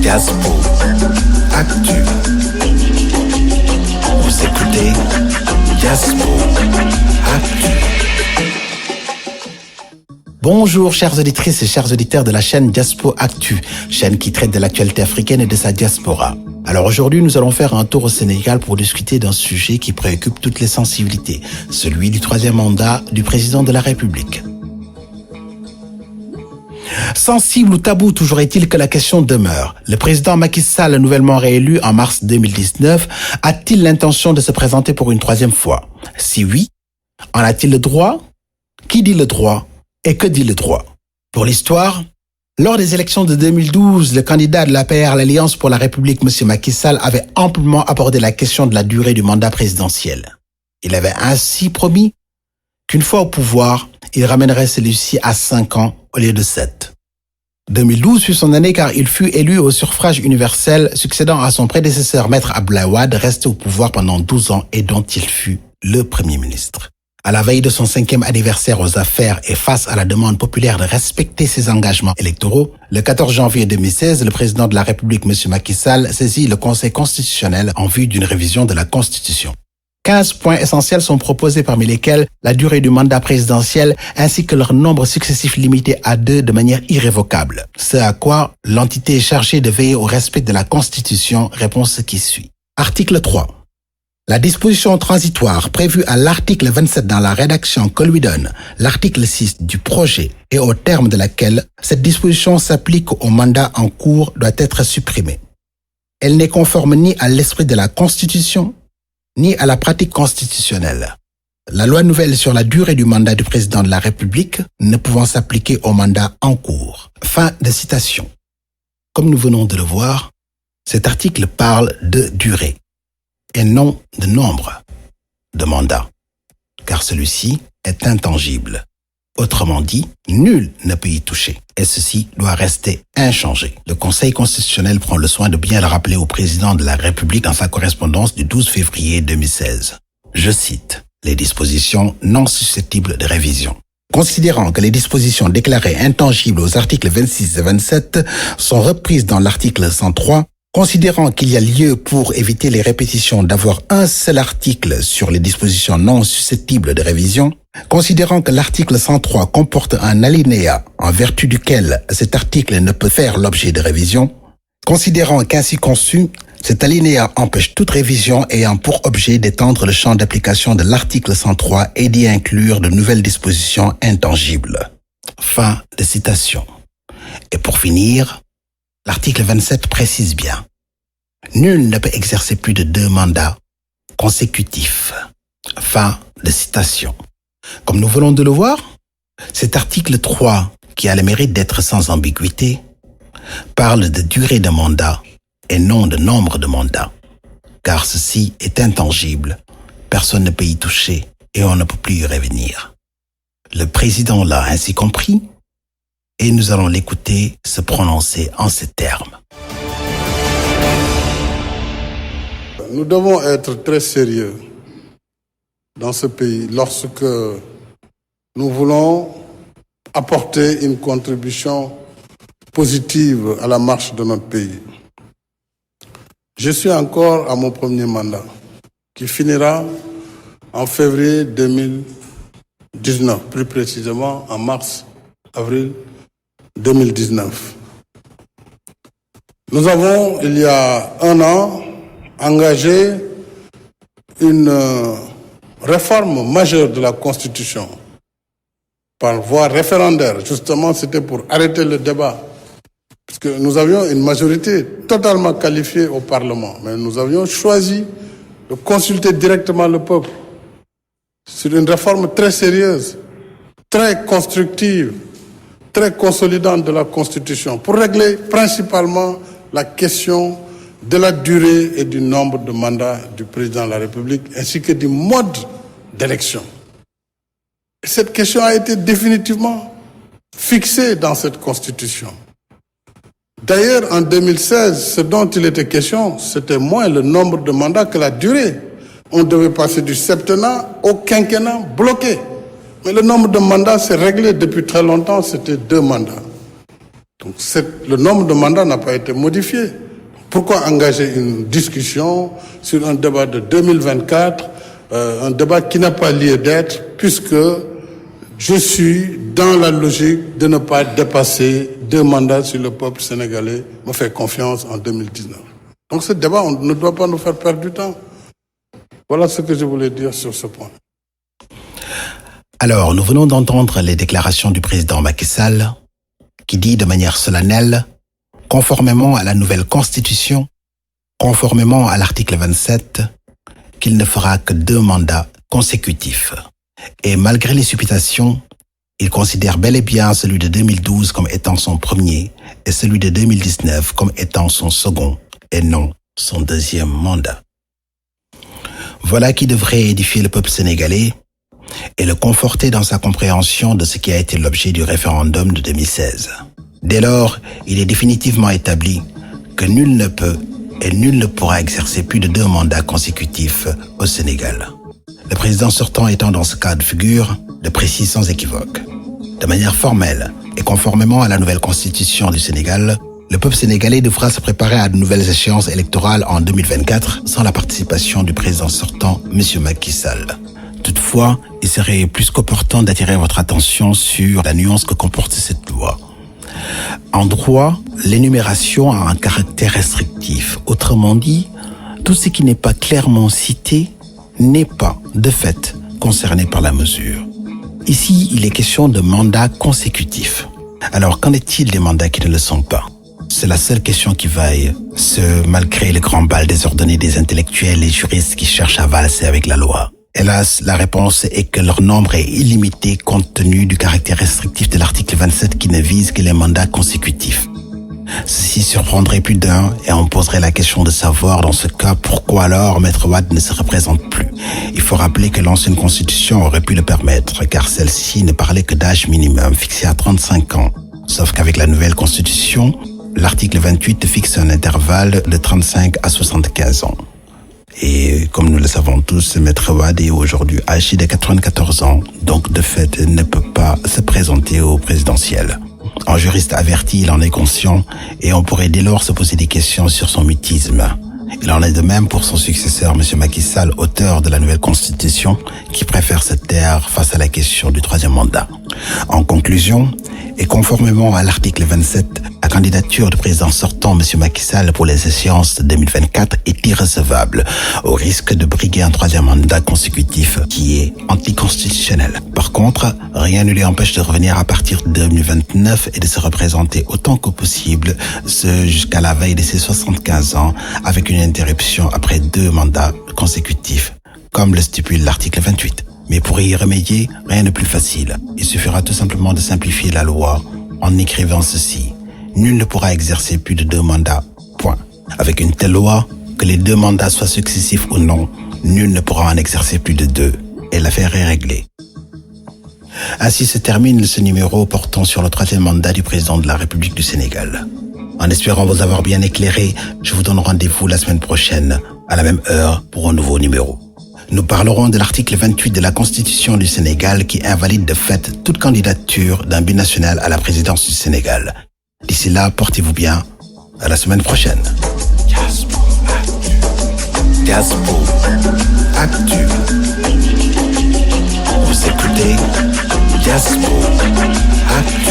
Diaspo Actu. Vous écoutez Diaspo Actu. Bonjour chères auditrices et chers auditeurs de la chaîne Diaspo Actu, chaîne qui traite de l'actualité africaine et de sa diaspora. Alors aujourd'hui, nous allons faire un tour au Sénégal pour discuter d'un sujet qui préoccupe toutes les sensibilités, celui du troisième mandat du président de la République. Sensible ou tabou, toujours est-il que la question demeure. Le président Macky Sall, nouvellement réélu en mars 2019, a-t-il l'intention de se présenter pour une troisième fois? Si oui, en a-t-il le droit? Qui dit le droit? Et que dit le droit? Pour l'histoire, lors des élections de 2012, le candidat de l'APR, l'Alliance pour la République, M. Macky Sall, avait amplement abordé la question de la durée du mandat présidentiel. Il avait ainsi promis qu'une fois au pouvoir, il ramènerait celui-ci à 5 ans au lieu de 7. 2012 fut son année car il fut élu au suffrage universel, succédant à son prédécesseur Maître Abdoulaye Wade, resté au pouvoir pendant 12 ans et dont il fut le Premier ministre. À la veille de son 5e anniversaire aux affaires et face à la demande populaire de respecter ses engagements électoraux, le 14 janvier 2016, le président de la République, M. Macky Sall, saisit le Conseil constitutionnel en vue d'une révision de la Constitution. 15 points essentiels sont proposés, parmi lesquels la durée du mandat présidentiel ainsi que leur nombre successif limité à 2 de manière irrévocable. Ce à quoi l'entité chargée de veiller au respect de la Constitution répond ce qui suit. Article 3. La disposition transitoire prévue à l'article 27 dans la rédaction que lui donne l'article 6 du projet et au terme de laquelle cette disposition s'applique au mandat en cours doit être supprimée. Elle n'est conforme ni à l'esprit de la Constitution ni à la pratique constitutionnelle. La loi nouvelle sur la durée du mandat du président de la République ne pouvant s'appliquer au mandat en cours. Fin de citation. Comme nous venons de le voir, cet article parle de durée et non de nombre de mandats, car celui-ci est intangible. Autrement dit, nul ne peut y toucher, et ceci doit rester inchangé. Le Conseil constitutionnel prend le soin de bien le rappeler au président de la République dans sa correspondance du 12 février 2016. Je cite les dispositions non susceptibles de révision. Considérant que les dispositions déclarées intangibles aux articles 26 et 27 sont reprises dans l'article 103, considérant qu'il y a lieu pour éviter les répétitions d'avoir un seul article sur les dispositions non susceptibles de révision, considérant que l'article 103 comporte un alinéa en vertu duquel cet article ne peut faire l'objet de révision, considérant qu'ainsi conçu, cet alinéa empêche toute révision ayant pour objet d'étendre le champ d'application de l'article 103 et d'y inclure de nouvelles dispositions intangibles. Fin de citation. Et pour finir, l'article 27 précise bien: nul ne peut exercer plus de 2 mandats consécutifs. Fin de citation. Comme nous venons de le voir, cet article 3, qui a le mérite d'être sans ambiguïté, parle de durée de mandat et non de nombre de mandats, car ceci est intangible, personne ne peut y toucher et on ne peut plus y revenir. Le président l'a ainsi compris et nous allons l'écouter se prononcer en ces termes. Nous devons être très sérieux dans ce pays lorsque nous voulons apporter une contribution positive à la marche de notre pays. Je suis encore à mon premier mandat, qui finira en février 2019, plus précisément en mars-avril 2019. Nous avons, il y a 1 an, engagé une réforme majeure de la Constitution par voie référendaire. Justement, c'était pour arrêter le débat. Parce que nous avions une majorité totalement qualifiée au Parlement. Mais nous avions choisi de consulter directement le peuple sur une réforme très sérieuse, très constructive, très consolidante de la Constitution pour régler principalement la question de la durée et du nombre de mandats du président de la République ainsi que du mode d'élection. Cette question a été définitivement fixée dans cette Constitution. D'ailleurs, en 2016, ce dont il était question, c'était moins le nombre de mandats que la durée. On devait passer du septennat au quinquennat bloqué. Mais le nombre de mandats s'est réglé depuis très longtemps, c'était 2 mandats. Donc le nombre de mandats n'a pas été modifié. Pourquoi engager une discussion sur un débat de 2024, un débat qui n'a pas lieu d'être, puisque je suis dans la logique de ne pas dépasser 2 mandats si le peuple sénégalais me fait confiance en 2019. Donc ce débat, on ne doit pas nous faire perdre du temps. Voilà ce que je voulais dire sur ce point. Alors, nous venons d'entendre les déclarations du président Macky Sall qui dit de manière solennelle, conformément à la nouvelle constitution, conformément à l'article 27, qu'il ne fera que 2 mandats consécutifs. Et malgré les supputations, il considère bel et bien celui de 2012 comme étant son premier et celui de 2019 comme étant son second et non son 2e mandat. Voilà qui devrait édifier le peuple sénégalais et le conforter dans sa compréhension de ce qui a été l'objet du référendum de 2016. Dès lors, il est définitivement établi que nul ne peut et nul ne pourra exercer plus de 2 mandats consécutifs au Sénégal. Le président sortant étant dans ce cas de figure, le précise sans équivoque. De manière formelle et conformément à la nouvelle constitution du Sénégal, le peuple sénégalais devra se préparer à de nouvelles échéances électorales en 2024 sans la participation du président sortant, M. Macky Sall. Toutefois, il serait plus qu'opportun d'attirer votre attention sur la nuance que comporte cette loi. En droit, l'énumération a un caractère restrictif. Autrement dit, tout ce qui n'est pas clairement cité n'est pas, de fait, concerné par la mesure. Ici, il est question de mandats consécutifs. Alors, qu'en est-il des mandats qui ne le sont pas ? C'est la seule question qui vaille, malgré le grand bal désordonné des intellectuels et juristes qui cherchent à valser avec la loi. Hélas, la réponse est que leur nombre est illimité compte tenu du caractère restrictif de l'article 27 qui ne vise que les mandats consécutifs. Ceci surprendrait plus d'un et on poserait la question de savoir dans ce cas pourquoi alors Maître Wade ne se représente plus. Il faut rappeler que l'ancienne constitution aurait pu le permettre car celle-ci ne parlait que d'âge minimum fixé à 35 ans. Sauf qu'avec la nouvelle constitution, l'article 28 fixe un intervalle de 35 à 75 ans. Et comme nous le savons tous, Maître Wade est aujourd'hui âgé de 94 ans, donc de fait ne peut pas se présenter au présidentiel. En juriste averti, il en est conscient et on pourrait dès lors se poser des questions sur son mutisme. Il en est de même pour son successeur, M. Macky Sall, auteur de la nouvelle constitution, qui préfère se taire face à la question du 3e mandat. En conclusion, et conformément à l'article 27, la candidature du président sortant, M. Macky Sall, pour les échéances de 2024 est irrecevable, au risque de briguer un 3e mandat consécutif qui est anticonstitutionnel. Par contre, rien ne lui empêche de revenir à partir de 2029 et de se représenter autant que possible, jusqu'à la veille de ses 75 ans, avec une interruption après 2 mandats consécutifs, comme le stipule l'article 28. Mais pour y remédier, rien de plus facile. Il suffira tout simplement de simplifier la loi en écrivant ceci. Nul ne pourra exercer plus de 2 mandats. Point. Avec une telle loi, que les 2 mandats soient successifs ou non, nul ne pourra en exercer plus de 2. Et l'affaire est réglée. Ainsi se termine ce numéro portant sur le 3e mandat du président de la République du Sénégal. En espérant vous avoir bien éclairé, je vous donne rendez-vous la semaine prochaine, à la même heure, pour un nouveau numéro. Nous parlerons de l'article 28 de la Constitution du Sénégal qui invalide de fait toute candidature d'un binational à la présidence du Sénégal. D'ici là, portez-vous bien. À la semaine prochaine. Diaspo Actu. Vous écoutez Diaspo Actu.